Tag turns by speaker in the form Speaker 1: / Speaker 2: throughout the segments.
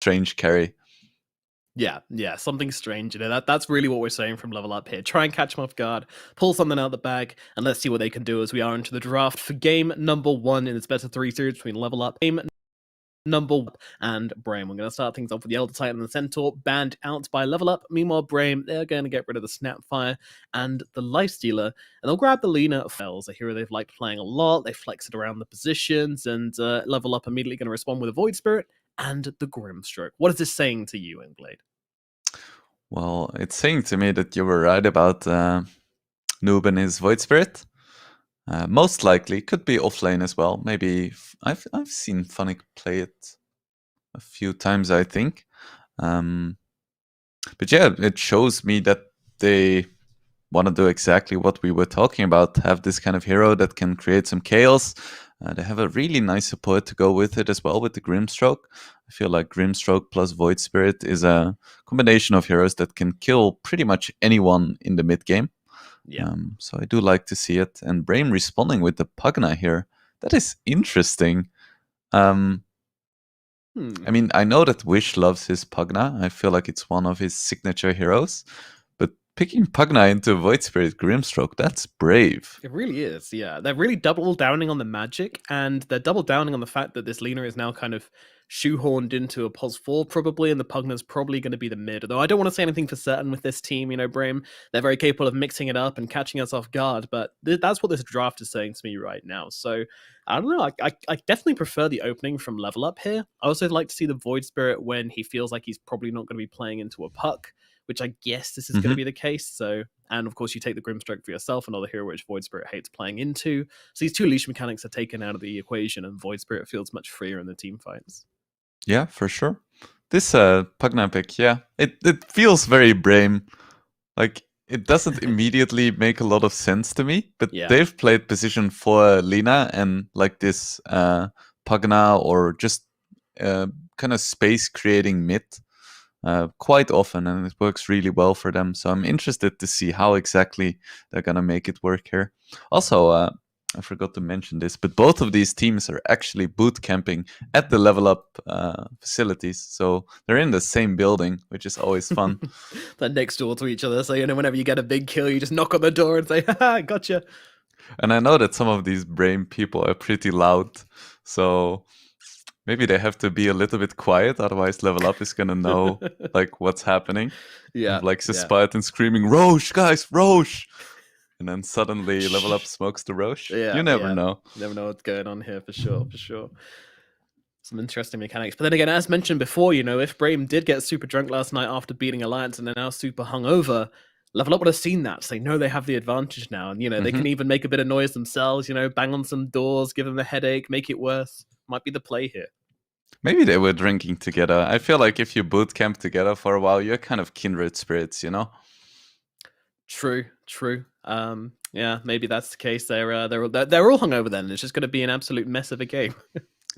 Speaker 1: strange carry.
Speaker 2: Yeah, something strange. That's really what we're saying from Level Up here. Try and catch them off guard, pull something out of the bag, and let's see what they can do as we are into the draft for game number 1 in this best of 3 series between Level Up, game number 1, and Brame. We're going to start things off with the Elder Titan and the Centaur, banned out by Level Up. Meanwhile, Brame, they're going to get rid of the Snapfire and the Lifestealer, and they'll grab the Lena Fells, a hero they've liked playing a lot. They flex it around the positions, and Level Up immediately going to respond with a Void Spirit and the Grimstroke. What is this saying to you, Inglade?
Speaker 1: Well, it's saying to me that you were right about Noob and his Void Spirit. Most likely, could be offlane as well. Maybe I've seen Funnick play it a few times, I think. But yeah, it shows me that they want to do exactly what we were talking about. Have this kind of hero that can create some chaos. They have a really nice support to go with it as well with the Grimstroke. I feel like Grimstroke plus Void Spirit is a combination of heroes that can kill pretty much anyone in the mid game.
Speaker 2: Yeah.
Speaker 1: So I do like to see it. And Brame responding with the Pugna here. That is interesting. I mean, I know that Wish loves his Pugna. I feel like it's one of his signature heroes. But picking Pugna into Void Spirit Grimstroke, that's brave.
Speaker 2: It really is, yeah. They're really double downing on the magic, and they're double downing on the fact that this Lena is now kind of shoehorned into a pos 4 probably, and the Pugna's probably going to be the mid. Though I don't want to say anything for certain with this team, Brame. They're very capable of mixing it up and catching us off guard, but that's what this draft is saying to me right now. So, I don't know. I definitely prefer the opening from Level Up here. I also like to see the Void Spirit when he feels like he's probably not going to be playing into a puck, which I guess this is going to be the case. So, and of course, you take the Grimstroke for yourself, another hero which Void Spirit hates playing into. So these two leash mechanics are taken out of the equation, and Void Spirit feels much freer in the team fights.
Speaker 1: Yeah, for sure. This Pugna pick, yeah, it feels very Brame. Like, it doesn't immediately make a lot of sense to me, but they've played position for Lena and like this Pugna or just kind of space creating mid quite often, and it works really well for them. So I'm interested to see how exactly they're gonna make it work here. Also, I forgot to mention this, but both of these teams are actually boot camping at the Level Up facilities. So they're in the same building, which is always fun.
Speaker 2: They're next door to each other. So, whenever you get a big kill, you just knock on the door and say, haha, gotcha.
Speaker 1: And I know that some of these Brame people are pretty loud. So maybe they have to be a little bit quiet. Otherwise, Level Up is going to know like what's happening.
Speaker 2: Yeah.
Speaker 1: Like the Spartan screaming, Roche, guys, Roche. And then suddenly Level Up smokes the Roche.
Speaker 2: Yeah,
Speaker 1: you never know.
Speaker 2: You never know what's going on here, for sure. Some interesting mechanics. But then again, as mentioned before, if Brame did get super drunk last night after beating Alliance and they're now super hungover, Level Up would have seen that. So they know they have the advantage now. And, they can even make a bit of noise themselves, bang on some doors, give them a headache, make it worse. Might be the play here.
Speaker 1: Maybe they were drinking together. I feel like if you boot camp together for a while, you're kind of kindred spirits,
Speaker 2: True. Yeah, maybe that's the case. They're all hungover then. It's just going to be an absolute mess of a game.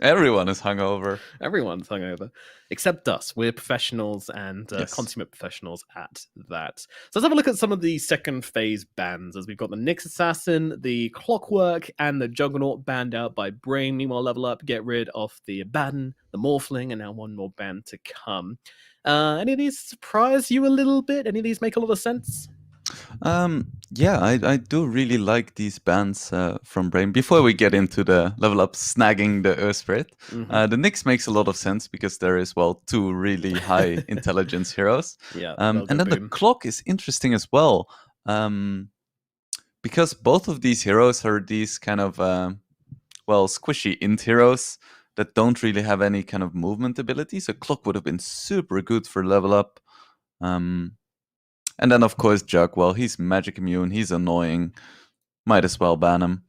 Speaker 1: Everyone is hungover.
Speaker 2: Everyone's hungover, except us. We're professionals and consummate professionals at that. So let's have a look at some of the second phase bans, as we've got the Nyx Assassin, the Clockwork, and the Juggernaut banned out by Brame. Meanwhile, Level Up get rid of the Abaddon, the Morphling, and now one more ban to come. Any of these surprise you a little bit? Any of these make a lot of sense?
Speaker 1: Yeah, I do really like these bans from Brame. Before we get into the Level Up snagging the Earth Spirit, the Nyx makes a lot of sense because there is, two really high intelligence heroes.
Speaker 2: Yeah,
Speaker 1: and then the Clock is interesting as well, because both of these heroes are these kind of, squishy int heroes that don't really have any kind of movement ability. So Clock would have been super good for Level Up. And then, of course, Jug. Well, he's magic immune. He's annoying. Might as well ban him.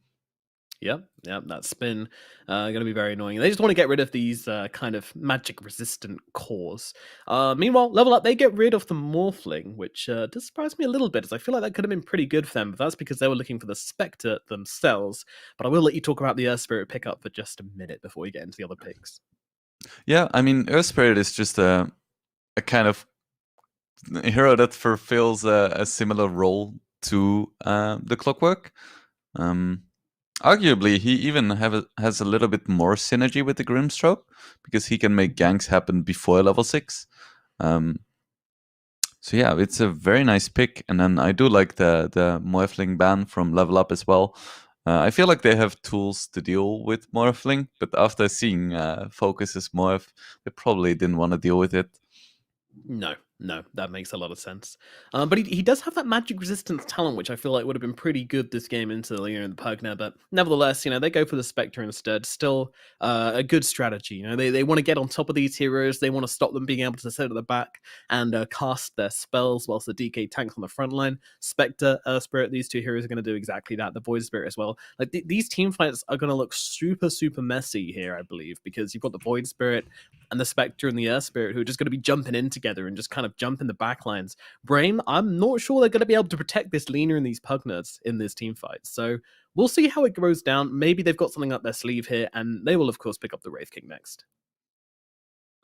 Speaker 2: Yep, that spin going to be very annoying. They just want to get rid of these kind of magic-resistant cores. Meanwhile, Level Up, they get rid of the Morphling, which does surprise me a little bit, as I feel like that could have been pretty good for them, but that's because they were looking for the Spectre themselves. But I will let you talk about the Earth Spirit pickup for just a minute before we get into the other picks.
Speaker 1: Yeah, I mean, Earth Spirit is just a kind of hero that fulfills a similar role to the Clockwork. Arguably, he even has a little bit more synergy with the Grimstroke because he can make ganks happen before level 6. So yeah, it's a very nice pick. And then I do like the Morphling ban from Level Up as well. I feel like they have tools to deal with Morphling, but after seeing Focus as Morph, they probably didn't want to deal with it.
Speaker 2: No, that makes a lot of sense. But he does have that magic resistance talent, which I feel like would have been pretty good this game into the Leaner and the Pugna. But nevertheless, they go for the Spectre instead. Still a good strategy. They want to get on top of these heroes. They want to stop them being able to sit at the back and cast their spells whilst the DK tanks on the front line. Spectre, Earth Spirit, these two heroes are going to do exactly that. The Void Spirit as well. Like these team fights are going to look super, super messy here, I believe, because you've got the Void Spirit and the Spectre and the Earth Spirit who are just going to be jumping in together and just kind of jump in the backlines. Brame, I'm not sure they're going to be able to protect this Leaner and these Pugnuts in this team fight. So we'll see how it goes down. Maybe they've got something up their sleeve here, and they will, of course, pick up the Wraith King next.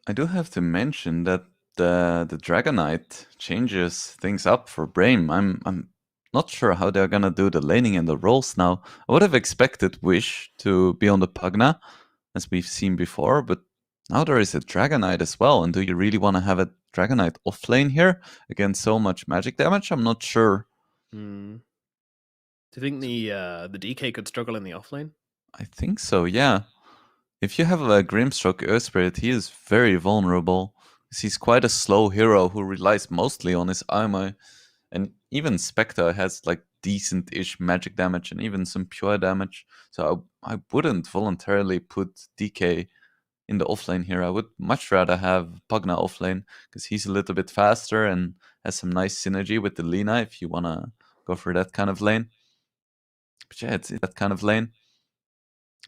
Speaker 1: I do have to mention that the Dragonite changes things up for Brame. I'm not sure how they're gonna do the laning and the roles now. I would have expected Wish to be on the Pugna, as we've seen before, but now there is a Dragonite as well. And do you really want to have a Dragonite offlane here against so much magic damage? I'm not sure.
Speaker 2: Do you think the DK could struggle in the offlane?
Speaker 1: I think so, yeah. If you have a Grimstroke Earth Spirit, he is very vulnerable. He's quite a slow hero who relies mostly on his armor. And even Spectre has like decent-ish magic damage and even some pure damage. So I wouldn't voluntarily put DK in the offlane here. I would much rather have Pugna offlane because he's a little bit faster and has some nice synergy with the Lina if you want to go for that kind of lane. But yeah, it's that kind of lane.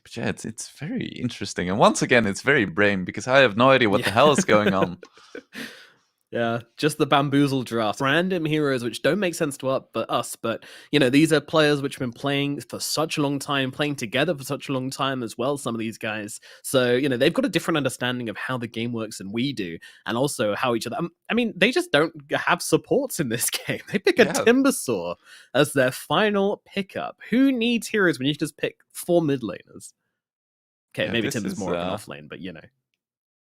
Speaker 1: But yeah, it's very interesting. And once again, it's very Brame because I have no idea what the hell is going on.
Speaker 2: Yeah, just the bamboozle draft. Random heroes which don't make sense to us, but these are players which have been playing for such a long time, playing together for such a long time as well, some of these guys. So, they've got a different understanding of how the game works than we do, and also how each other they just don't have supports in this game. They pick a Timbersaw as their final pickup. Who needs heroes when you just pick 4 mid laners? Okay, maybe Timber's more of an offlane, but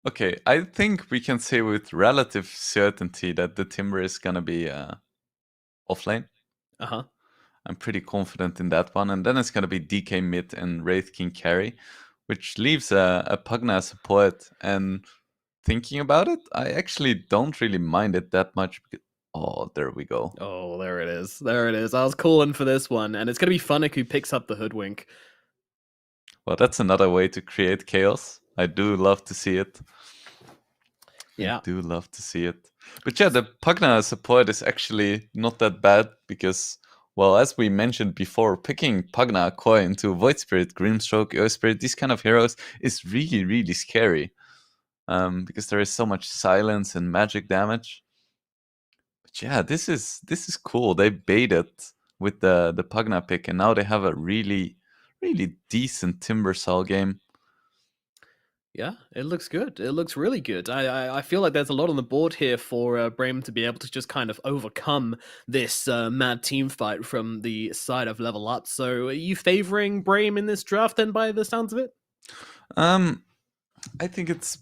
Speaker 1: Okay, I think we can say with relative certainty that the Timber is gonna be offlane. I'm pretty confident in that one. And then it's gonna be DK mid and Wraith King carry, which leaves a Pugna support. And thinking about it, I actually don't really mind it that much. Oh, there we go.
Speaker 2: Oh, there it is. There it is. I was calling for this one. And it's gonna be Funnick who picks up the Hoodwink.
Speaker 1: Well, that's another way to create chaos. I do love to see it.
Speaker 2: Yeah.
Speaker 1: I do love to see it. But yeah, the Pugna support is actually not that bad because, well, as we mentioned before, picking Pugna, Koi into Void Spirit, Grimstroke, Earth Spirit, these kind of heroes is really, really scary. Because there is so much silence and magic damage. But yeah, this is cool. They baited with the Pugna pick, and now they have a really, really decent Timbersaw game.
Speaker 2: Yeah, it looks good. It looks really good. I feel like there's a lot on the board here for Brame to be able to just kind of overcome this mad team fight from the side of Level Up. So, are you favoring Brame in this draft then, by the sounds of it?
Speaker 1: I think it's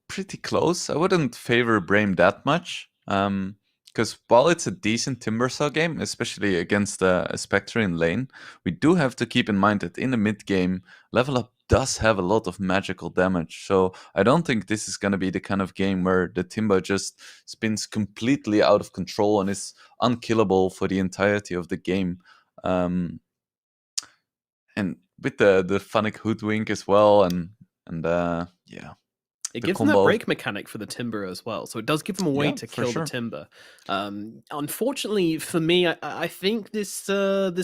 Speaker 1: pretty close. I wouldn't favor Brame that much. Because while it's a decent Timbersaw game, especially against a Spectre in lane, we do have to keep in mind that in the mid game, Level Up does have a lot of magical damage. So I don't think this is going to be the kind of game where the Timber just spins completely out of control and is unkillable for the entirety of the game. And with the Funnick Hoodwink as well, and yeah.
Speaker 2: It gives them that break mechanic for the Timber as well, so it does give them a way to kill the Timber. Unfortunately for me, I think this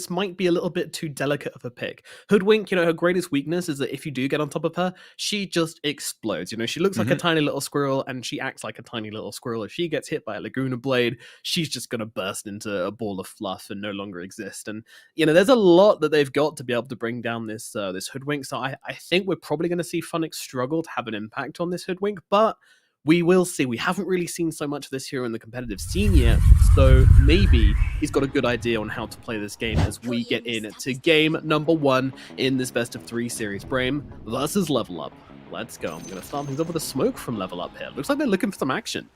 Speaker 2: might be a little bit too delicate of a pick. Hoodwink, her greatest weakness is that if you do get on top of her, she just explodes. She looks like a tiny little squirrel, and she acts like a tiny little squirrel. If she gets hit by a Laguna Blade, she's just gonna burst into a ball of fluff and no longer exist. And there's a lot that they've got to be able to bring down this Hoodwink. So I think we're probably going to see Funnick struggle to have an impact on this Hoodwink, but We will see. We haven't really seen so much of this hero in the competitive scene yet, so maybe he's got a good idea on how to play this game as we get into game number 1 in this best of 3 series. Brame versus Level Up. Let's go. I'm going to start things off with a smoke from Level Up here. Looks like they're looking for some action.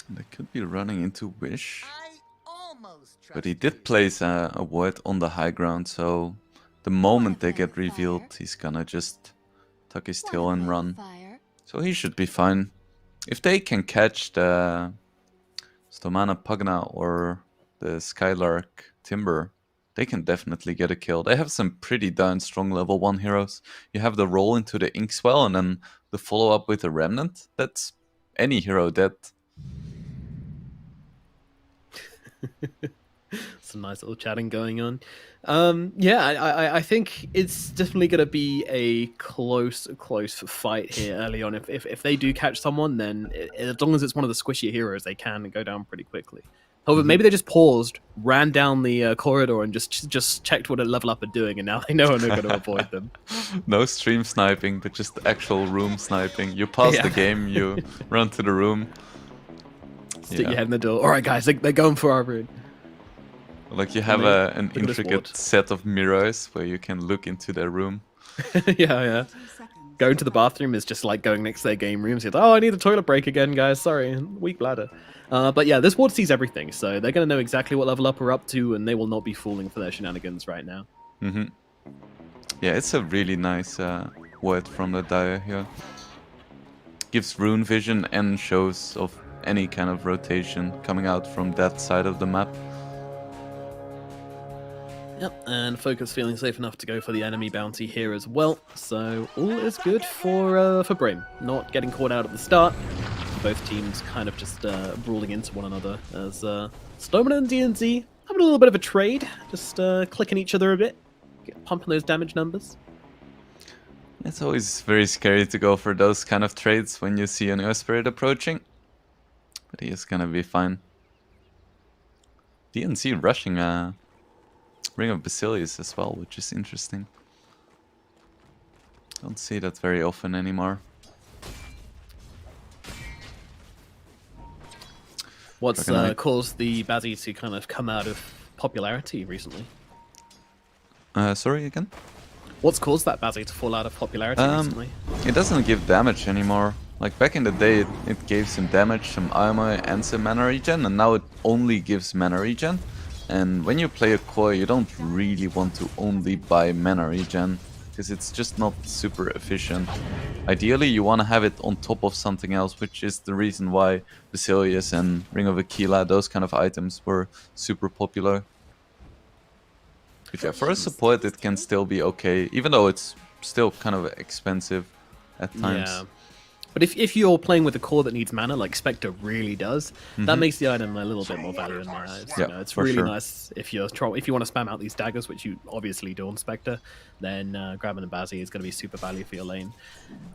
Speaker 1: They could be running into Wish. But he did place a ward on the high ground, so the moment they get revealed, he's gonna just tuck his tail and run. So he should be fine. If they can catch the Stomana Pugna or the Skylark Timber, they can definitely get a kill. They have some pretty darn strong level 1 heroes. You have the roll into the Inkswell and then the follow-up with a Remnant. That's any hero dead.
Speaker 2: Some nice little chatting going on. Yeah, I think it's definitely going to be a close fight here early on. If they do catch someone, then as long as it's one of the squishy heroes, they can go down pretty quickly. However, maybe they just paused, ran down the corridor, and just checked what a Level Up are doing, and now they know they're going to avoid them.
Speaker 1: No stream sniping, but just actual room sniping. You pause the game, you run to the room.
Speaker 2: Stick your head in the door. All right, guys, they're going for our rune.
Speaker 1: Like you have an intricate set of mirrors where you can look into their room.
Speaker 2: yeah. Going to the bathroom is just like going next to their game rooms. You're like, oh, I need a toilet break again, guys. Sorry, weak bladder. But yeah, this ward sees everything, so they're going to know exactly what Level Up are up to, and they will not be falling for their shenanigans right now.
Speaker 1: Yeah, it's a really nice word from the Dire here. Gives rune vision and shows of any kind of rotation coming out from that side of the map.
Speaker 2: Yep, and Focus feeling safe enough to go for the enemy bounty here as well. So all is good for Brame. Not getting caught out at the start. Both teams kind of just brawling into one another as Stoneman and DNZ having a little bit of a trade, just clicking each other a bit, pumping those damage numbers.
Speaker 1: It's always very scary to go for those kind of trades when you see an Earth Spirit approaching. But he is gonna be fine. DNZ rushing Ring of Basilius as well, which is interesting. Don't see that very often anymore.
Speaker 2: What's caused the Bazzi to kind of come out of popularity recently?
Speaker 1: Sorry, again?
Speaker 2: What's caused that Bazzi to fall out of popularity recently?
Speaker 1: It doesn't give damage anymore. Like back in the day, it gave some damage, some armor, and some mana regen, and now it only gives mana regen. And when you play a core, you don't really want to only buy mana regen, because it's just not super efficient. Ideally, you want to have it on top of something else, which is the reason why Basilius and Ring of Aquila, those kind of items, were super popular. But yeah, for a support, it can still be okay, even though it's still kind of expensive at times.
Speaker 2: Yeah. But if you're playing with a core that needs mana, like Spectre really does, that makes the item a little bit more value in my eyes.
Speaker 1: Yeah,
Speaker 2: you know, it's really nice if you want to spam out these daggers, which you obviously do on Spectre, then grabbing a Bazzi is going to be super value for your lane.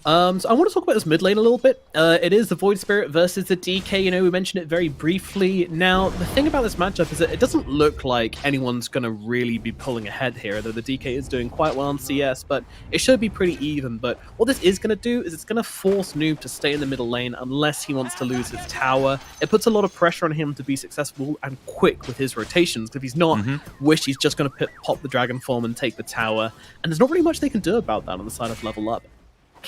Speaker 2: So I want to talk about this mid lane a little bit. It is the Void Spirit versus the DK. You know, we mentioned it very briefly. Now, the thing about this matchup is that it doesn't look like anyone's going to really be pulling ahead here, though the DK is doing quite well on CS, but it should be pretty even. But what this is going to do is it's going to force Noob to stay in the middle lane unless he wants to lose his tower. It puts a lot of pressure on him to be successful and quick with his rotations, because if he's not, Wish he's just going to pop the Dragon Form and take the tower, and there's not really much they can do about that on the side of Level Up.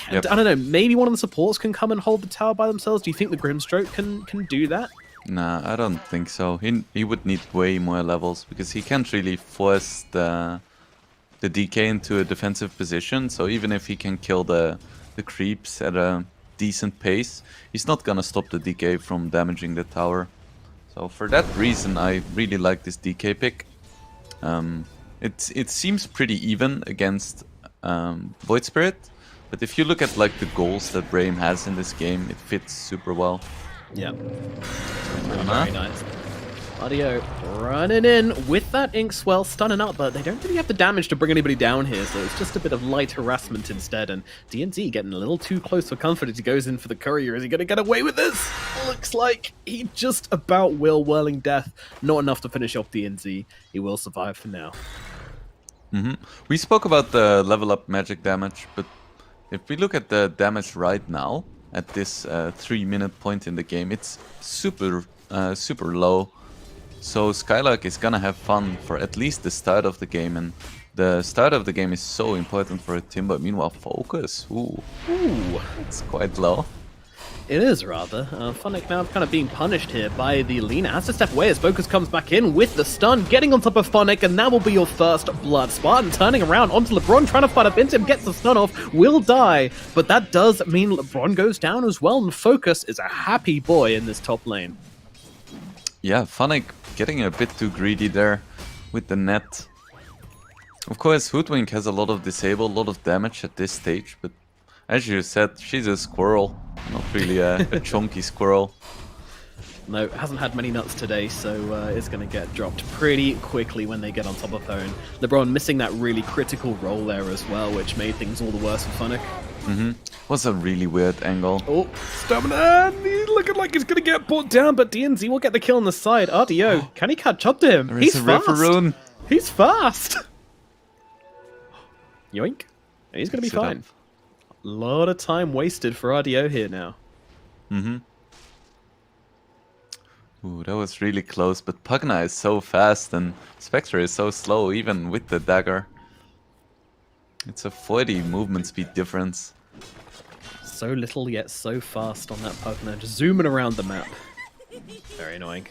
Speaker 2: I don't know, maybe one of the supports can come and hold the tower by themselves. Do you think the Grimstroke can do that?
Speaker 1: Nah, I don't think so. He would need way more levels, because he can't really force the DK into a defensive position. So even if he can kill the creeps at a decent pace, he's not gonna stop the DK from damaging the tower. So for that reason, I really like this DK pick. It seems pretty even against Void Spirit, but if you look at like the goals that Brame has in this game, it fits super well.
Speaker 2: Yeah. Very nice. Audio running in with that Inkswell, stunning up, but they don't really have the damage to bring anybody down here, so it's just a bit of light harassment instead, and DNZ getting a little too close for comfort as he goes in for the courier. Is he going to get away with this? Looks like he just about will. Whirling Death, not enough to finish off DNZ. He will survive for now.
Speaker 1: We spoke about the Level Up magic damage, but if we look at the damage right now, at this 3-minute point in the game. It's super low. So Skylark is gonna have fun for at least the start of the game, and the start of the game is so important for a Timber. Meanwhile, Focus, ooh, it's quite low.
Speaker 2: It is, rather. Funnick now kind of being punished here by the Lina. Has to step away as Focus comes back in with the stun, getting on top of Funnick, and that will be your first blood. Spartan turning around onto LeBron, trying to fight up into him, gets the stun off, will die, but that does mean LeBron goes down as well, and Focus is a happy boy in this top lane.
Speaker 1: Yeah, Funnick getting a bit too greedy there with the net. Of course, Hoodwink has a lot of disable, a lot of damage at this stage, but as you said, she's a squirrel, not really a chunky squirrel.
Speaker 2: No, hasn't had many nuts today, so it's going to get dropped pretty quickly when they get on top of her. And LeBron missing that really critical roll there as well, which made things all the worse for Funnick.
Speaker 1: Was a really weird angle.
Speaker 2: Oh, Stamina! He's looking like he's going to get brought down, but DNZ will get the kill on the side. RDO, can he catch up to him? He's fast!
Speaker 1: Rune.
Speaker 2: He's fast! Yoink. He's going to be fine. A lot of time wasted for RDO here now.
Speaker 1: Ooh, that was really close, but Pugna is so fast and Spectre is so slow, even with the dagger. It's a 40 movement speed difference.
Speaker 2: So little yet so fast on that Pugna, just zooming around the map. Very annoying.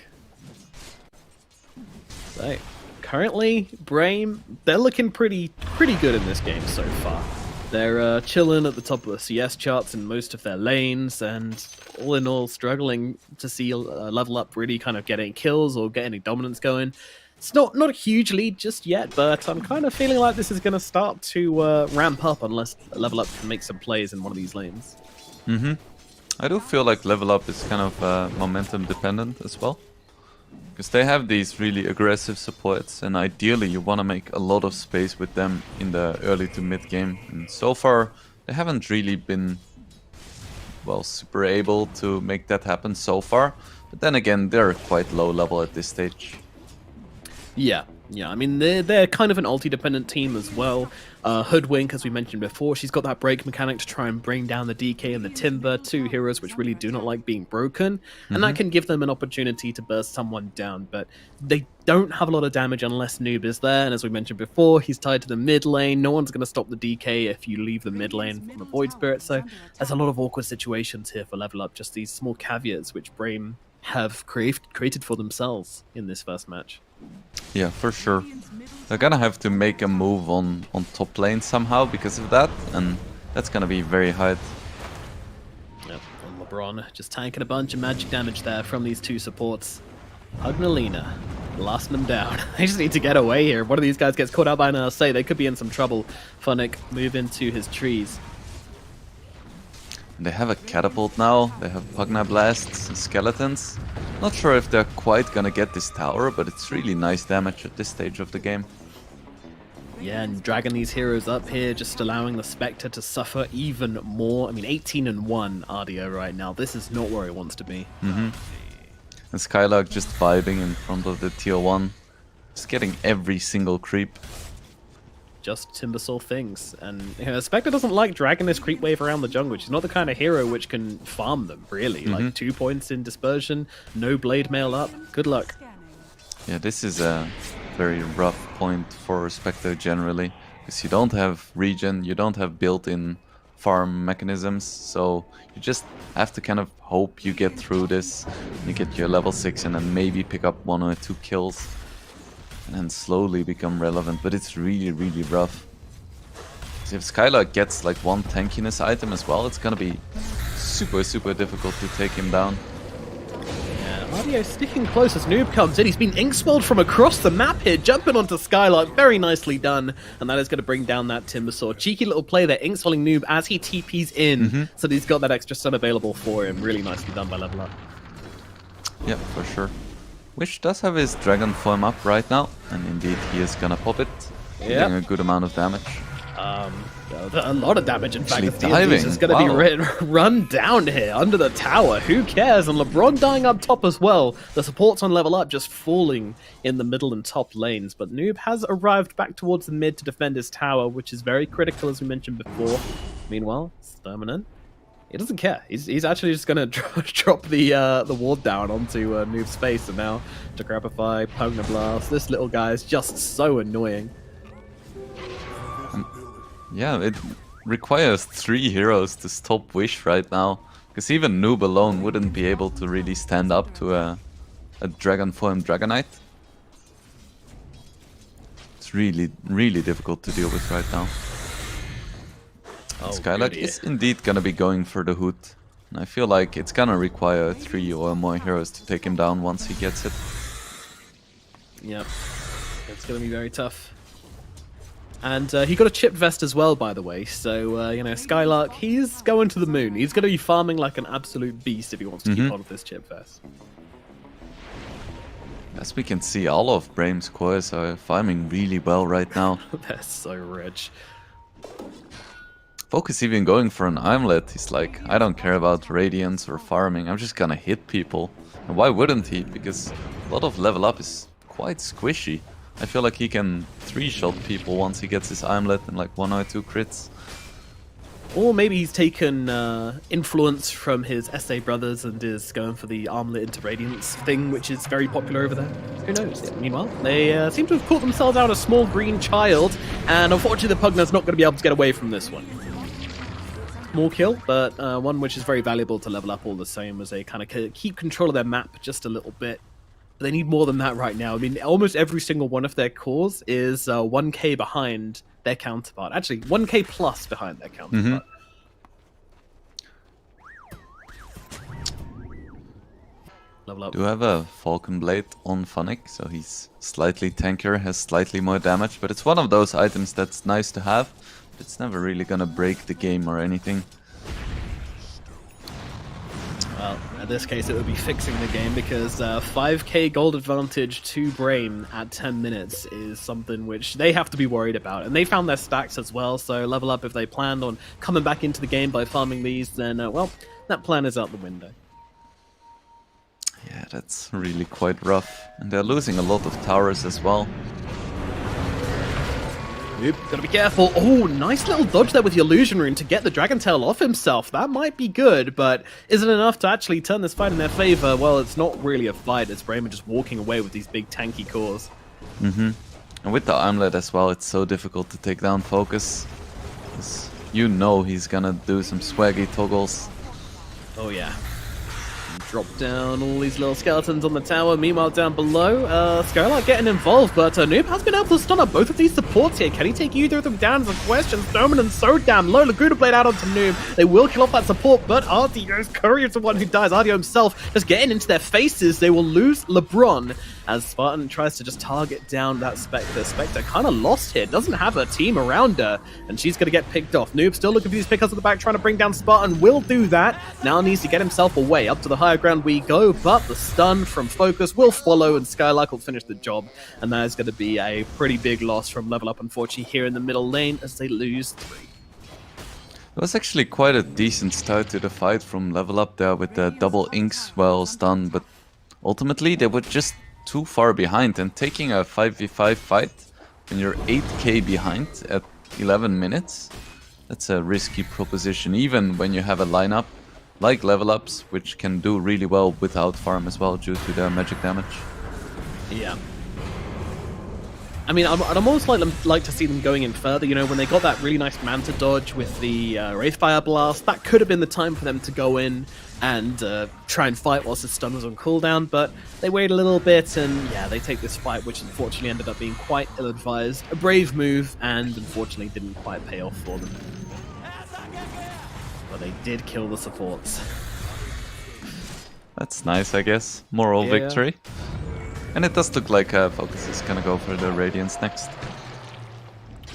Speaker 2: So, currently, Brame, they're looking pretty good in this game so far. They're chilling at the top of the CS charts in most of their lanes, and all in all, struggling to see level up really kind of getting kills or get any dominance going. It's not a huge lead just yet, but I'm kind of feeling like this is going to start to ramp up unless level up can make some plays in one of these lanes.
Speaker 1: I do feel like level up is kind of momentum dependent as well. Because they have these really aggressive supports, and ideally you want to make a lot of space with them in the early to mid game. And so far, they haven't really been, well, super able to make that happen so far. But then again, they're quite low level at this stage.
Speaker 2: Yeah, I mean, they're kind of an ulti-dependent team as well. Hoodwink, as we mentioned before, she's got that break mechanic to try and bring down the DK and the Timber, two heroes which really do not like being broken, and that can give them an opportunity to burst someone down, but they don't have a lot of damage unless Noob is there, and as we mentioned before, he's tied to the mid lane. No one's going to stop the DK if you leave the mid lane from a Void Spirit, so there's a lot of awkward situations here for level up, just these small caveats which Brame have created for themselves in this first match.
Speaker 1: Yeah, for sure. They're gonna have to make a move on top lane somehow because of that, and that's gonna be very hard.
Speaker 2: Yep, and LeBron just tanking a bunch of magic damage there from these two supports. Hugnalina, blasting them down. They just need to get away here. One of these guys gets caught out by an LSA, they could be in some trouble. Funnick move into his trees.
Speaker 1: They have a catapult now, they have Pugna blasts and skeletons. Not sure if they're quite gonna get this tower, but it's really nice damage at this stage of the game.
Speaker 2: Yeah, and dragging these heroes up here, just allowing the Spectre to suffer even more. I mean, 18-1 RDO right now. This is not where he wants to be.
Speaker 1: And Skylark just vibing in front of the tier 1. Just getting every single creep.
Speaker 2: Just Timbersaw things, and you know, Spectre doesn't like dragging this creep wave around the jungle. She's not the kind of hero which can farm them, really. Like 2 points in dispersion, no blade mail up, good luck.
Speaker 1: Yeah, this is a very rough point for Spectre generally, because you don't have regen, you don't have built-in farm mechanisms, so you just have to kind of hope you get through this, you get your level 6 and then maybe pick up 1 or 2 kills. And then slowly become relevant, but it's really rough. So if Skylark gets like 1 tankiness item as well, it's gonna be super difficult to take him down.
Speaker 2: Yeah, RDO sticking close as Noob comes in. He's been ink-swelled from across the map here, jumping onto Skylark. Very nicely done, and that is going to bring down that Timbersaw. Cheeky little play there, ink-swelling Noob as he TPs in, so that he's got that extra stun available for him. Really nicely done by Level Up.
Speaker 1: Yeah, for sure. Wish does have his dragon form up right now, and indeed he is gonna pop it, dealing a good amount of damage.
Speaker 2: A lot of damage, in fact.
Speaker 1: Actually diving.
Speaker 2: Is going to be run down here under the tower. Who cares? And LeBron dying up top as well. The supports on Level Up just falling in the middle and top lanes. But Noob has arrived back towards the mid to defend his tower, which is very critical, as we mentioned before. Meanwhile, Sturminen He doesn't care. He's actually just gonna drop the ward down onto Noob's face, and now to Grabify, Pugna Blast. This little guy is just so annoying.
Speaker 1: Yeah, it requires 3 heroes to stop Wish right now, because even Noob alone wouldn't be able to really stand up to a Dragon Form Dragonite. It's really, really difficult to deal with right now. Skylark is indeed gonna be going for the hood. And I feel like it's gonna require 3 or more heroes to take him down once he gets it.
Speaker 2: Yep, it's gonna be very tough. And he got a chipped vest as well, by the way. So, you know, Skylark, he's going to the moon. He's going to be farming like an absolute beast if he wants to keep hold of this chipped vest.
Speaker 1: As we can see, all of Brame's cores are farming really well right now.
Speaker 2: They're so rich.
Speaker 1: Focus even going for an armlet. He's like, I don't care about radiance or farming, I'm just gonna hit people. And why wouldn't he? Because a lot of level up is quite squishy. I feel like he can 3-shot people once he gets his armlet and like 1 or 2 crits.
Speaker 2: Or maybe he's taken influence from his SA brothers and is going for the armlet into radiance thing, which is very popular over there. Who knows? Yeah, meanwhile, they seem to have caught themselves out a small green child, and unfortunately the Pugna's not going to be able to get away from this one. Small kill, but one which is very valuable to level up all the same, as they kind of keep control of their map just a little bit. But they need more than that right now. I mean, almost every single one of their cores is 1k behind their counterpart. Actually, 1k plus behind their counterpart. Level up.
Speaker 1: Do have a Falcon Blade on Funnick, so he's slightly tankier, has slightly more damage, but it's one of those items that's nice to have. It's never really gonna break the game or anything.
Speaker 2: Well, in this case it would be fixing the game, because 5k gold advantage to Brame at 10 minutes is something which they have to be worried about. And they found their stacks as well, so level up if they planned on coming back into the game by farming these, then, well, that plan is out the window.
Speaker 1: Yeah, that's really quite rough. And they're losing a lot of towers as well.
Speaker 2: Oop, gotta be careful. Oh, nice little dodge there with the Illusion Rune to get the Dragon Tail off himself. That might be good, but is it enough to actually turn this fight in their favor? Well, it's not really a fight. It's Brame just walking away with these big tanky cores.
Speaker 1: And with the armlet as well, it's so difficult to take down Focus. You know he's gonna do some swaggy toggles.
Speaker 2: Oh yeah. Drop down all these little skeletons on the tower. Meanwhile, down below, Skylark getting involved, but Noob has been able to stun up both of these supports here. Can he take either of them down is a question. Dominant so damn low. Laguna Blade out onto Noob. They will kill off that support, but Ardio's Courier's the one who dies. Ardio himself just getting into their faces. They will lose LeBron as Spartan tries to just target down that Spectre. Spectre kind of lost here. Doesn't have her team around her, and she's going to get picked off. Noob still looking for these pickups at the back, trying to bring down Spartan. Will do that. Now needs to get himself away. Up to the higher ground we go, but the stun from Focus will follow, and Skylark will finish the job. And that is going to be a pretty big loss from Level Up, unfortunately, here in the middle lane as they lose 3.
Speaker 1: It was actually quite a decent start to the fight from Level Up there with the double inks well stun, but ultimately they were just too far behind, and taking a 5v5 fight when you're 8k behind at 11 minutes, that's a risky proposition, even when you have a lineup like Level Ups, which can do really well without farm as well due to their magic damage.
Speaker 2: Yeah. I mean, I'd almost like to see them going in further. You know, when they got that really nice Manta dodge with the Wraithfire Blast, that could have been the time for them to go in and try and fight whilst the stun was on cooldown, but they wait a little bit, and yeah, they take this fight, which unfortunately ended up being quite ill-advised. A brave move, and unfortunately didn't quite pay off for them. But they did kill the supports.
Speaker 1: That's nice, I guess. Moral victory. And it does look like Focus is gonna go for the Radiance next.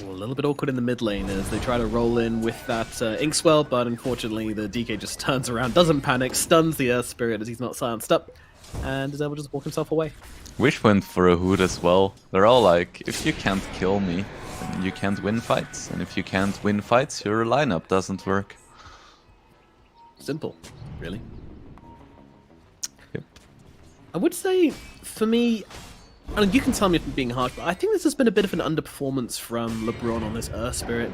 Speaker 2: A little bit awkward in the mid lane as they try to roll in with that Inkswell, but unfortunately the DK just turns around, doesn't panic, stuns the Earth Spirit as he's not silenced up, and is able to just walk himself away.
Speaker 1: Wish went for a hood as well. They're all like, if you can't kill me, then you can't win fights. And if you can't win fights, your lineup doesn't work.
Speaker 2: Simple, really.
Speaker 1: Yep.
Speaker 2: I would say, for me, and you can tell me if I'm being harsh, but I think this has been a bit of an underperformance from LeBron on this Earth Spirit.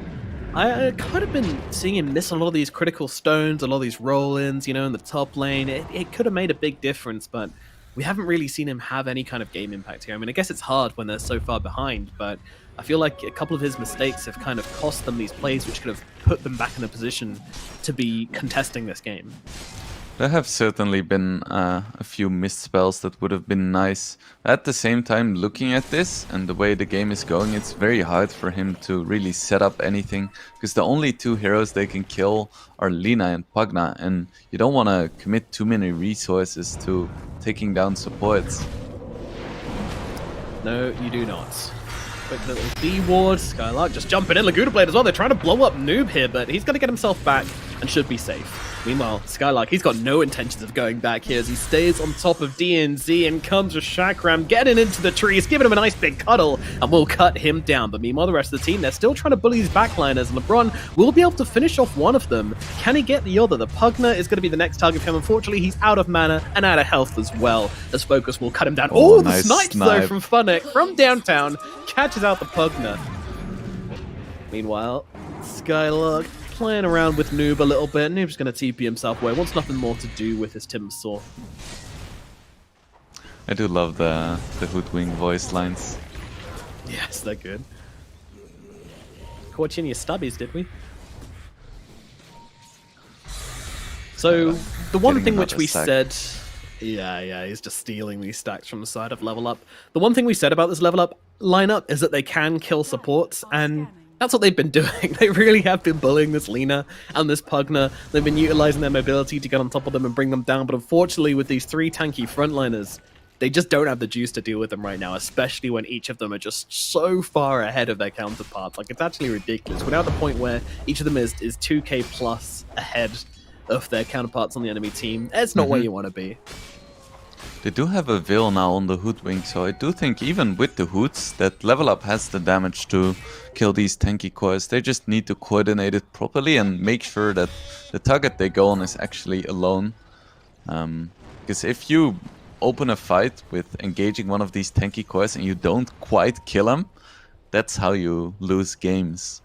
Speaker 2: I kind of been seeing him miss a lot of these critical stones, a lot of these roll-ins, you know, in the top lane. It could have made a big difference, but we haven't really seen him have any kind of game impact here. I mean, I guess it's hard when they're so far behind, but I feel like a couple of his mistakes have kind of cost them these plays, which could have put them back in a position to be contesting this game.
Speaker 1: There have certainly been a few missed spells that would have been nice. At the same time, looking at this and the way the game is going, it's very hard for him to really set up anything, because the only two heroes they can kill are Lina and Pugna, and you don't want to commit too many resources to taking down supports.
Speaker 2: No, you do not. Quick little B ward, Skylark just jumping in, Laguna Blade as well. They're trying to blow up Noob here, but he's going to get himself back and should be safe. Meanwhile, Skylark, he's got no intentions of going back here as he stays on top of DNZ and comes with Chakram getting into the trees, giving him a nice big cuddle, and will cut him down. But meanwhile, the rest of the team, they're still trying to bully these backliners, and LeBron will be able to finish off one of them. Can he get the other? The Pugna is going to be the next target for him. Unfortunately, he's out of mana and out of health as well, as Focus will cut him down. Oh, the
Speaker 1: nice
Speaker 2: snipes though from Funnick from downtown, catches out the Pugna. Meanwhile, Skylark playing around with Noob a little bit. Noob's going to TP himself away. Wants nothing more to do with his Timbersaw.
Speaker 1: I do love the Hoodwink voice lines.
Speaker 2: Yes, they're good. Caught you in your stubbies, did we? So, the one thing which we said... Yeah, he's just stealing these stacks from the side of Level Up. The one thing we said about this Level Up lineup is that they can kill supports, and that's what they've been doing. They really have been bullying this Lina and this Pugna. They've been utilizing their mobility to get on top of them and bring them down, but unfortunately with these three tanky frontliners, they just don't have the juice to deal with them right now, especially when each of them are just so far ahead of their counterparts. Like, it's actually ridiculous. We're now at the point where each of them is 2k plus ahead of their counterparts on the enemy team. It's not where you want to be.
Speaker 1: They do have a Veil now on the Hoodwink, so I do think even with the Hoods, that Level Up has the damage to kill these tanky cores. They just need to coordinate it properly and make sure that the target they go on is actually alone. Because if you open a fight with engaging one of these tanky cores and you don't quite kill him, that's how you lose games.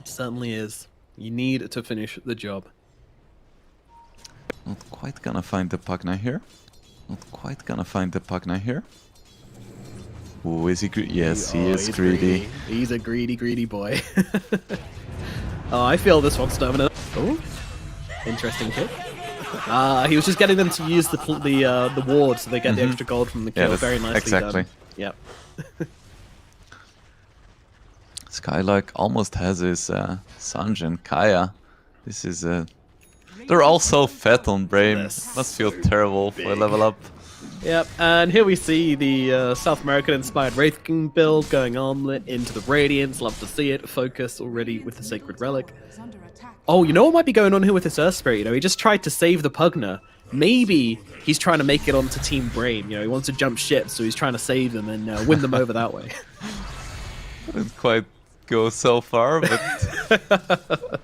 Speaker 2: It certainly is. You need to finish the job.
Speaker 1: Not quite gonna find the Pugna here. Not quite gonna find the Pugna here. Ooh, is he greedy? Yes, he is greedy.
Speaker 2: He's a greedy boy. Oh, I feel this one's stubborn. Oh, interesting pick. He was just getting them to use the ward so they get the extra gold from the kill. Very nicely
Speaker 1: exactly.
Speaker 2: done. Yep.
Speaker 1: Skylark almost has his Sanj and Kaya. This is a... They're all so fat on Brame. Must feel terrible for Level Up.
Speaker 2: Yep, and here we see the South American-inspired Wraith King build going on into the Radiance. Love to see it. Focus already with the Sacred Relic. Oh, you know what might be going on here with this Earth Spirit? You know, he just tried to save the Pugna. Maybe he's trying to make it onto Team Brame. You know, he wants to jump ship, so he's trying to save them and win them over that way.
Speaker 1: Didn't quite go so far, but...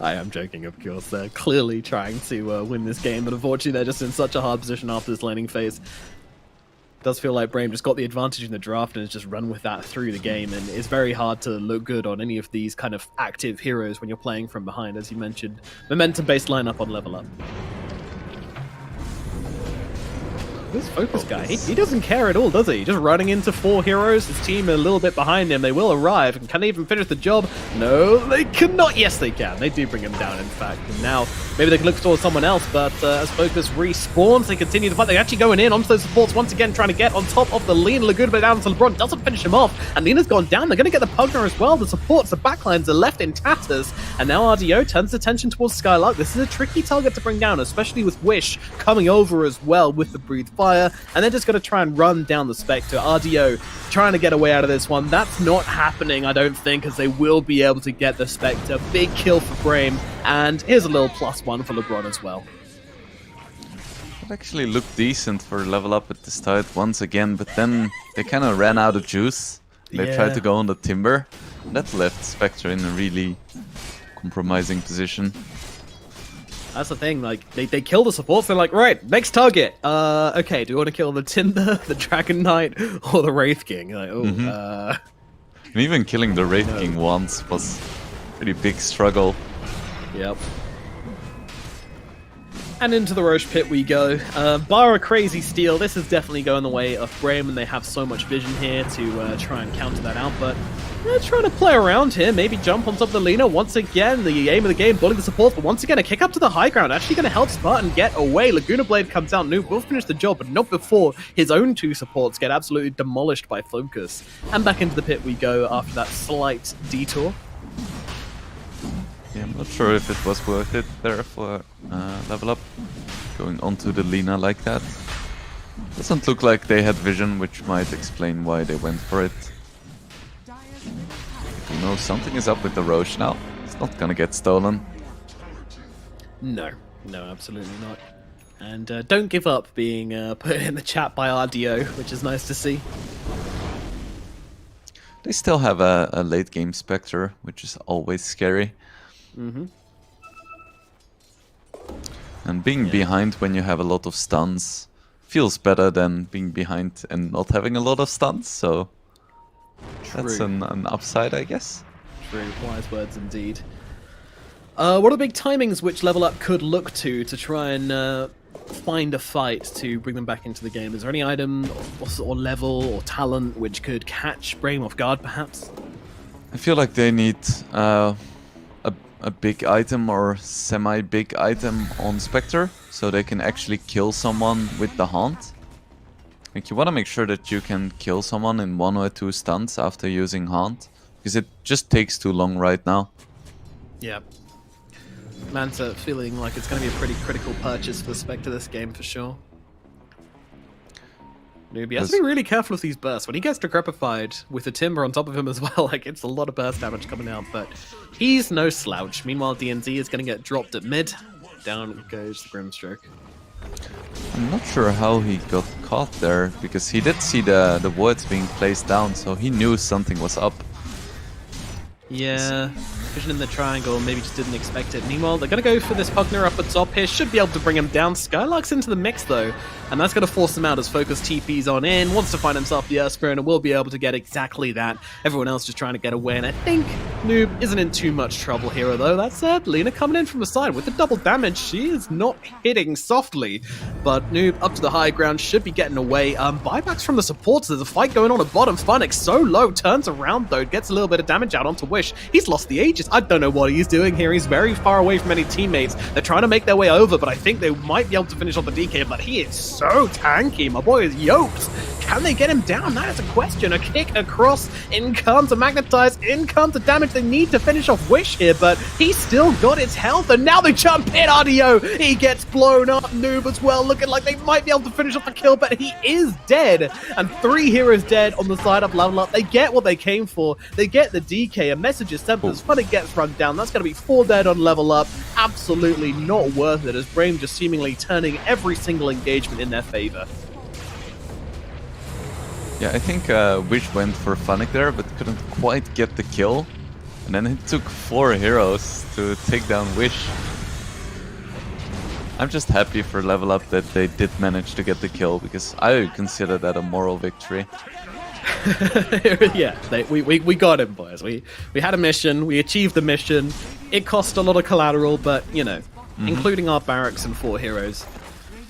Speaker 2: I am joking, of course. They're clearly trying to win this game, but unfortunately they're just in such a hard position after this laning phase. It does feel like Brame just got the advantage in the draft and has just run with that through the game, and it's very hard to look good on any of these kind of active heroes when you're playing from behind, as you mentioned. Momentum-based lineup on Level Up. This Focus guy, he doesn't care at all, does he? Just running into 4 heroes, his team a little bit behind him. They will arrive, and can they even finish the job? No, they cannot. Yes, they can. They do bring him down, in fact. And now, maybe they can look towards someone else, but as Focus respawns, they continue the fight. They're actually going in onto those supports once again, trying to get on top of the Lina. Laguna down to LeBron, doesn't finish him off, and Lina's gone down. They're going to get the Pugna as well. The supports, the backlines are left in tatters, and now RDO turns attention towards Skylark. This is a tricky target to bring down, especially with Wish coming over as well with the Breathe Fire, and they're just going to try and run down the Spectre. RDO trying to get away out of this one. That's not happening, I don't think, as they will be able to get the Spectre. Big kill for Brame, and here's a little +1 for LeBron as well.
Speaker 1: It actually looked decent for Level Up at the start once again, but then they kind of ran out of juice. They tried to go on the Timber. That left Spectre in a really compromising position.
Speaker 2: That's the thing, like, they kill the supports, they're like, right, next target. Okay, do we want to kill the Timber, the Dragon Knight, or the Wraith King? Like,
Speaker 1: And even killing the Wraith King once was a pretty big struggle.
Speaker 2: Yep. And into the Roche Pit we go. Bar a crazy steal. This is definitely going the way of Brame, and they have so much vision here to try and counter that out. But they're trying to play around here. Maybe jump on top of the Lina. Once again, the aim of the game, bullying the support. But once again, a kick up to the high ground. Actually going to help Spartan get away. Laguna Blade comes out. Noob will finish the job, but not before his own 2 supports get absolutely demolished by Focus. And back into the pit we go after that slight detour.
Speaker 1: Yeah, I'm not sure if it was worth it there for level up. Going onto the Lina like that. Doesn't look like they had vision, which might explain why they went for it. You know, something is up with the Roche now. It's not gonna get stolen.
Speaker 2: No, absolutely not. And don't give up being put in the chat by RDO, which is nice to see.
Speaker 1: They still have a late game Spectre, which is always scary. And being behind when you have a lot of stuns feels better than being behind and not having a lot of stuns, so that's an upside, I guess.
Speaker 2: True, wise words indeed. What are the big timings which Level Up could look to try and find a fight to bring them back into the game? Is there any item or level or talent which could catch Brame off guard, perhaps?
Speaker 1: I feel like they need a big item or semi-big item on Spectre, so they can actually kill someone with the Haunt. Like, you want to make sure that you can kill someone in 1 or 2 stuns after using Haunt, because it just takes too long right now.
Speaker 2: Yeah. Manta feeling like it's going to be a pretty critical purchase for Spectre this game for sure. Noob has to be really careful with these bursts. When he gets decrepified with the Timber on top of him as well, like, it's a lot of burst damage coming out, but he's no slouch. Meanwhile, DNZ is going to get dropped at mid. Down goes the Grimstroke.
Speaker 1: I'm not sure how he got caught there, because he did see the wards being placed down, so he knew something was up.
Speaker 2: Yeah, vision in the triangle, maybe just didn't expect it. Meanwhile, they're going to go for this Pugner up at top here. Should be able to bring him down. Skylark's into the mix, though, and that's going to force him out as Focus TP's on in. Wants to find himself the Earth Spirit, and will be able to get exactly that. Everyone else just trying to get away, and I think Noob isn't in too much trouble here, though. That said, Lina coming in from the side with the double damage. She is not hitting softly, but Noob up to the high ground, should be getting away. Buybacks from the supports. There's a fight going on at bottom. Funix so low, turns around, though, gets a little bit of damage out onto Wish. He's lost the Aegis. I don't know what he's doing here. He's very far away from any teammates. They're trying to make their way over, but I think they might be able to finish off the DK, but he is so tanky. My boy is yoked. Can they get him down? That is a question. A kick across. In comes a Magnetize. In comes the damage. They need to finish off Wish here, but he's still got his health, and now they jump in. RDO, he gets blown up. Noob as well, looking like they might be able to finish off the kill, but he is dead. And 3 heroes dead on the side of Level Up. They get what they came for. They get the DK. A message is sent, but as Funny gets run down. That's going to be 4 dead on Level Up. Absolutely not worth it, as Brame just seemingly turning every single engagement in their favor.
Speaker 1: Yeah, I think Wish went for Funnick there, but couldn't quite get the kill. And then it took 4 heroes to take down Wish. I'm just happy for Level Up that they did manage to get the kill, because I consider that a moral victory.
Speaker 2: Yeah, we got him, boys. We had a mission, we achieved the mission. It cost a lot of collateral, but, you know, including our barracks and 4 heroes.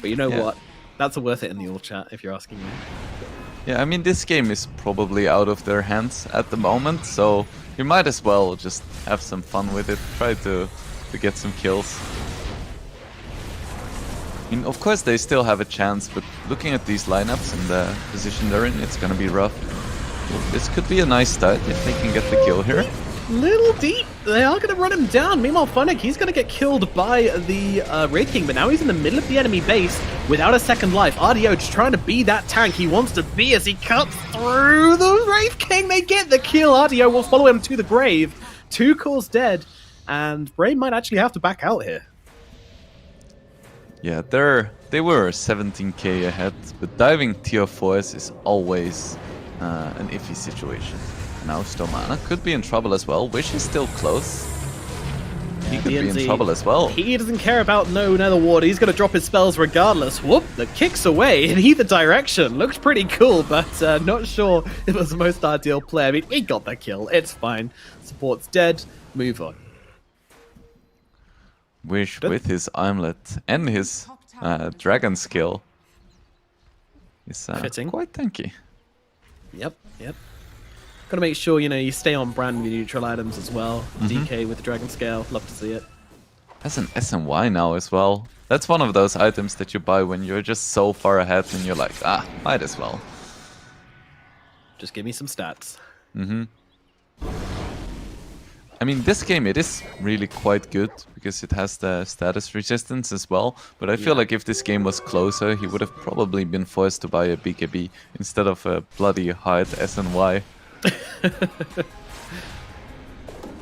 Speaker 2: But you know what? That's worth it in the all chat, if you're asking me.
Speaker 1: Yeah, I mean, this game is probably out of their hands at the moment, so you might as well just have some fun with it. Try to get some kills. I mean, of course they still have a chance, but looking at these lineups and the position they're in, it's gonna be rough. This could be a nice start if they can get the kill here.
Speaker 2: Little deep. They are going to run him down. Meanwhile, Funnick, he's going to get killed by the Wraith King, but now he's in the middle of the enemy base without a second life. RDO just trying to be that tank he wants to be as he cuts through the Wraith King. They get the kill. RDO will follow him to the grave. 2 cores dead, and Brame might actually have to back out here.
Speaker 1: Yeah, they were 17k ahead, but diving tier 4s is always an iffy situation. Now Stomana could be in trouble as well. Wish is still close. He could be in trouble as well.
Speaker 2: He doesn't care about no Nether Ward. He's going to drop his spells regardless. Whoop, the kicks away in either direction. Looks pretty cool, but not sure it was the most ideal play. I mean, he got the kill. It's fine. Support's dead. Move on.
Speaker 1: Wish with his armlet and his dragon skill is quite tanky.
Speaker 2: Yep. Gotta make sure, you stay on brand with your neutral items as well. DK with the dragon scale. Love to see it.
Speaker 1: Has an SNY now as well. That's one of those items that you buy when you're just so far ahead and you're like, might as well.
Speaker 2: Just give me some stats.
Speaker 1: I mean, this game, it is really quite good because it has the status resistance as well. But I feel like if this game was closer, he would have probably been forced to buy a BKB instead of a bloody hard SNY.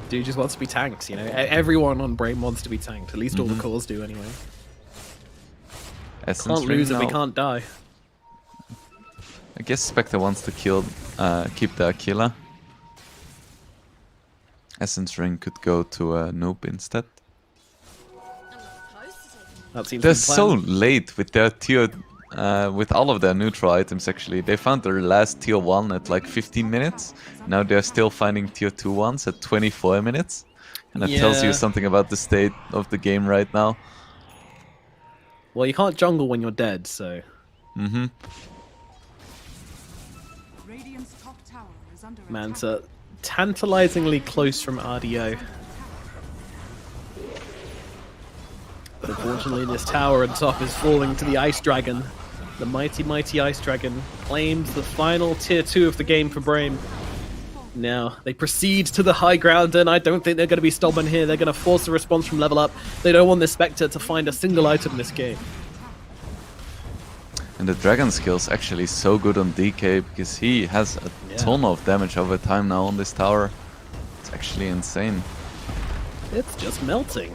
Speaker 2: Dude just wants to be tanked, Everyone on Brame wants to be tanked. At least all the cores do anyway.
Speaker 1: Essence
Speaker 2: Can't lose
Speaker 1: now.
Speaker 2: if we can't die.
Speaker 1: I guess Spectre wants to keep the Aquila. Essence Ring could go to a Noob instead.
Speaker 2: That seems
Speaker 1: They're so late with their tier, with all of their neutral items actually. They found their last tier 1 at like 15 minutes. Now they're still finding tier 2 ones at 24 minutes. And that tells you something about the state of the game right now.
Speaker 2: Well, you can't jungle when you're dead, so... Man, so tantalizingly close from RDO. But unfortunately, this tower on top is falling to the Ice Dragon. The mighty Ice Dragon claims the final tier 2 of the game for Brame. Now, they proceed to the high ground, and I don't think they're going to be stubborn here. They're going to force a response from level up. They don't want this Spectre to find a single item in this game.
Speaker 1: And the Dragon skill's actually so good on DK because he has a ton of damage over time now on this tower. It's actually insane.
Speaker 2: It's just melting.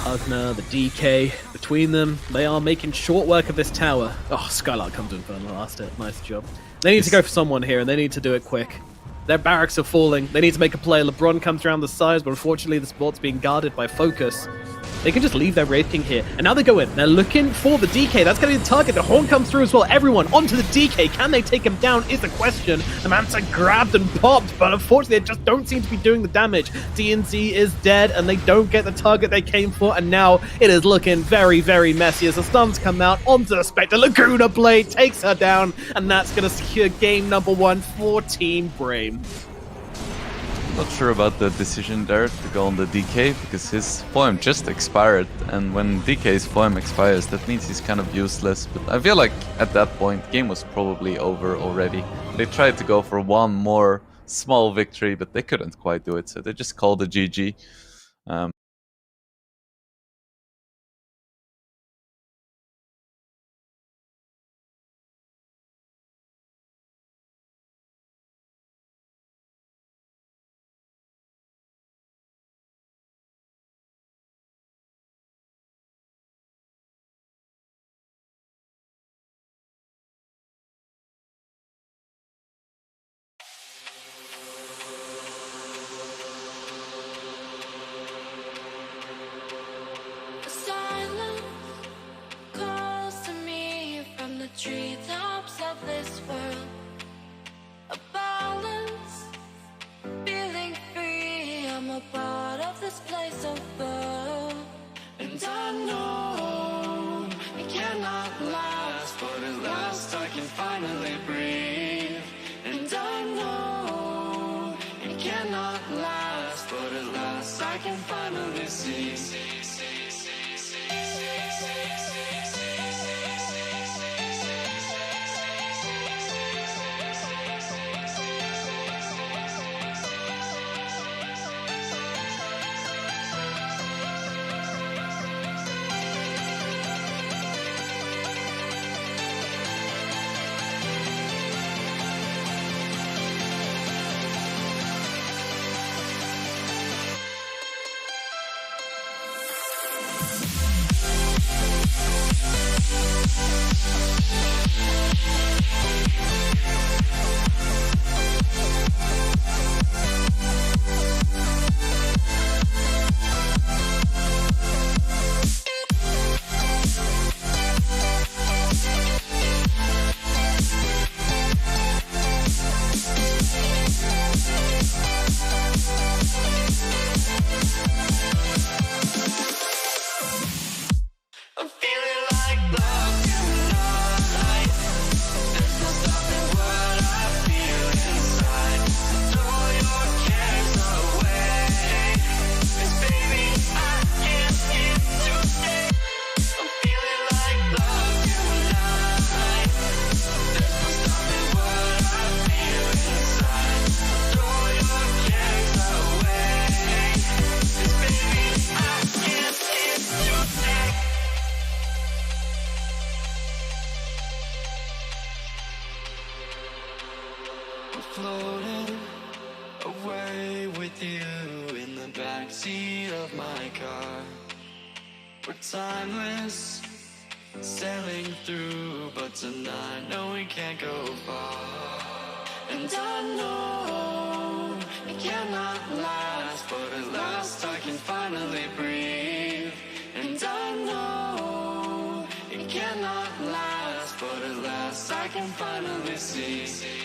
Speaker 2: Hugner, the DK, between them, they are making short work of this tower. Oh, Skylark comes to Infernal last it. Nice job. They need to go for someone here, and they need to do it quick. Their barracks are falling. They need to make a play. LeBron comes around the sides, but unfortunately the sport's being guarded by Focus. They can just leave their Wraith King here. And now they go in. They're looking for the DK. That's going to be the target. The Horn comes through as well. Everyone onto the DK. Can they take him down is the question. The Manta grabbed and popped, but unfortunately they just don't seem to be doing the damage. DNZ is dead, and they don't get the target they came for. And now it is looking very, very messy as the stuns come out onto the Spectre. Laguna Blade takes her down, and that's going to secure game number 1 for Team Brame.
Speaker 1: Not sure about the decision there to go on the DK because his form just expired, and when DK's form expires that means he's kind of useless. But I feel like at that point the game was probably over already. They tried to go for one more small victory but they couldn't quite do it, so they just called a GG.
Speaker 3: Treetops of this world, a balance, feeling free. I'm a part of this place of birth, and I know it cannot last, but at last I can finally breathe. And I know it cannot last, but at last I can finally see.
Speaker 4: We're timeless, sailing through, but tonight, no, we can't go far. And I know it cannot last, but at last I can finally breathe. And I know it cannot last, but at last I can finally see.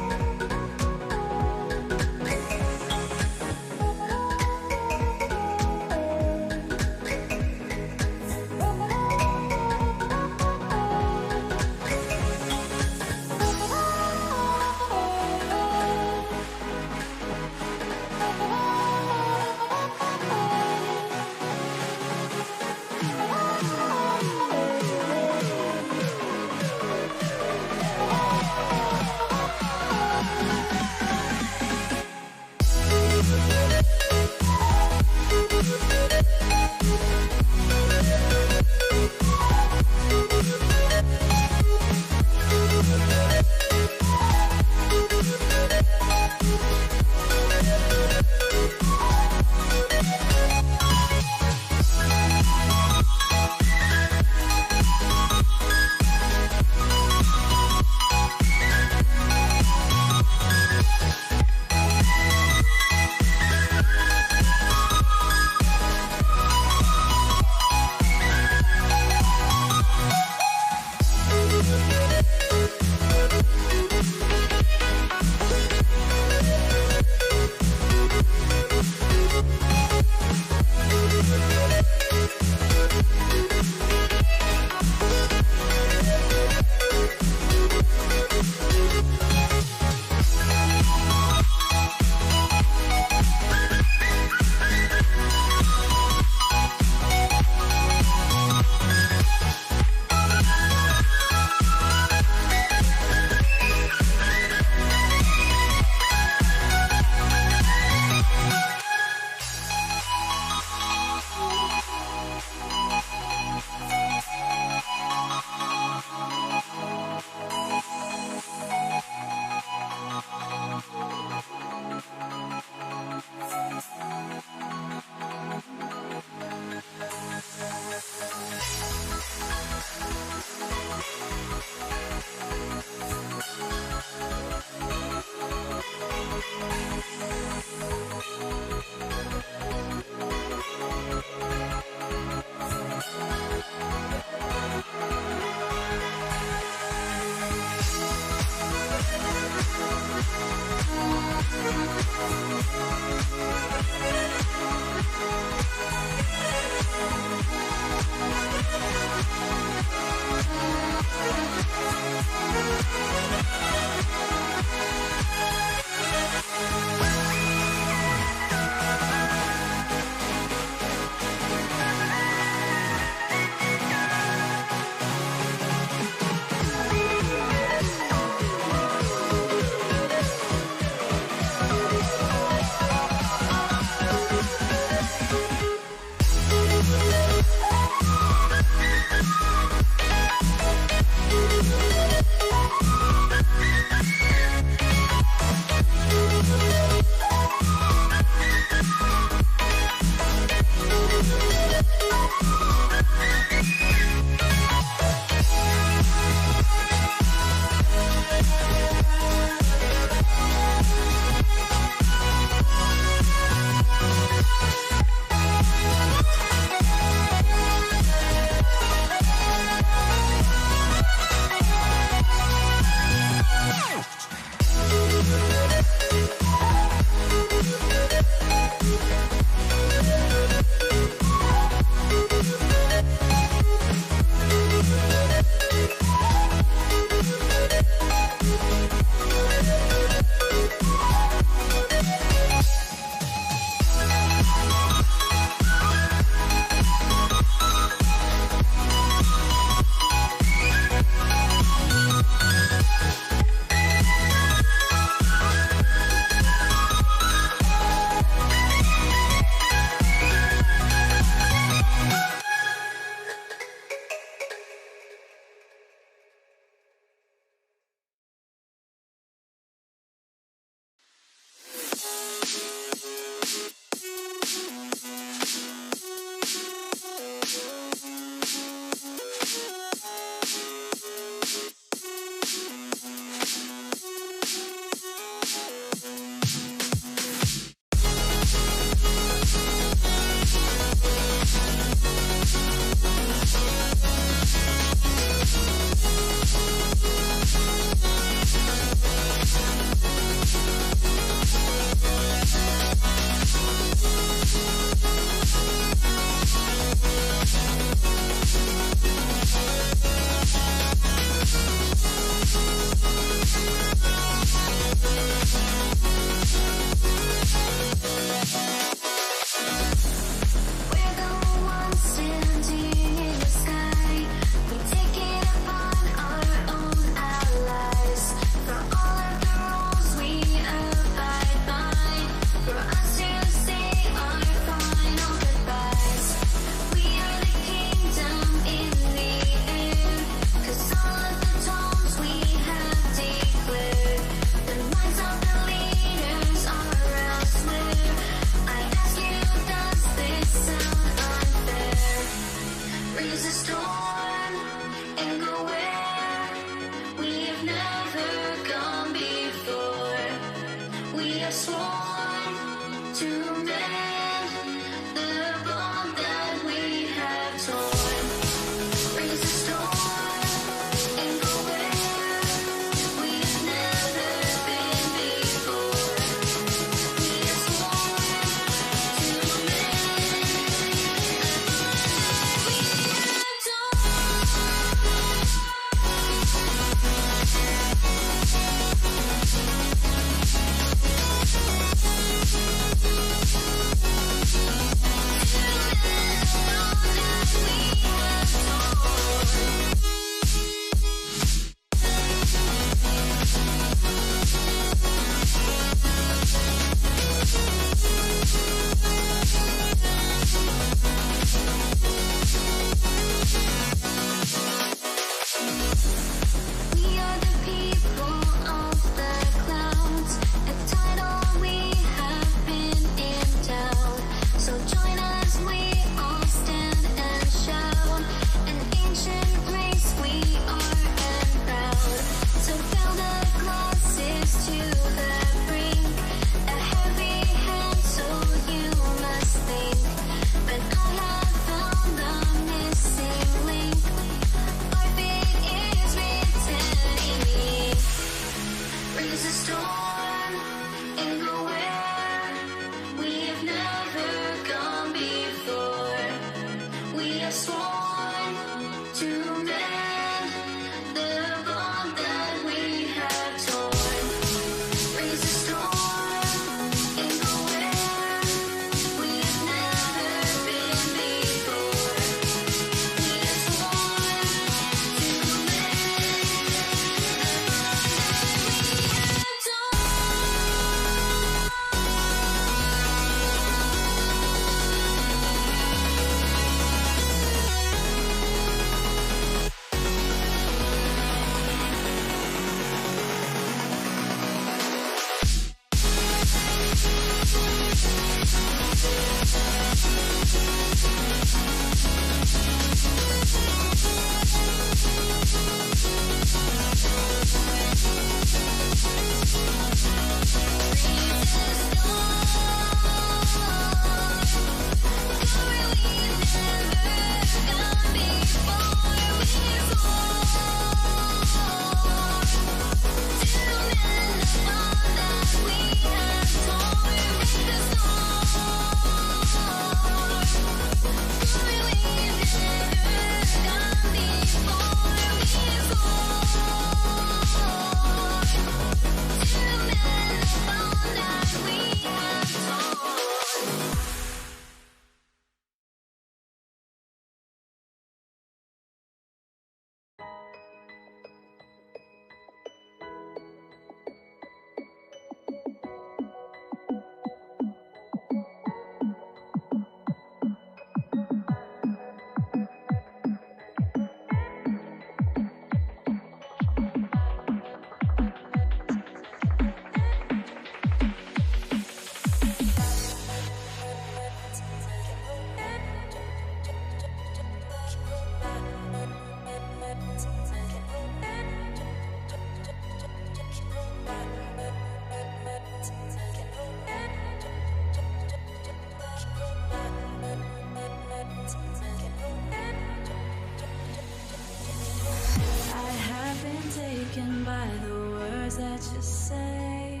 Speaker 3: taken by the words that you say.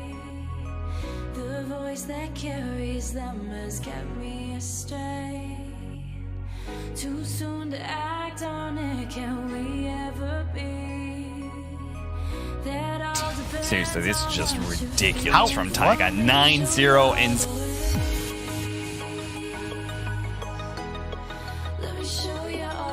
Speaker 3: The voice that carries them has kept me astray. Too soon to act on it, can we ever be? That all depends.
Speaker 5: Seriously, this is just
Speaker 3: on what you
Speaker 5: ridiculous
Speaker 3: feel.
Speaker 5: from Taiga. 9-0 and
Speaker 3: Let me show you all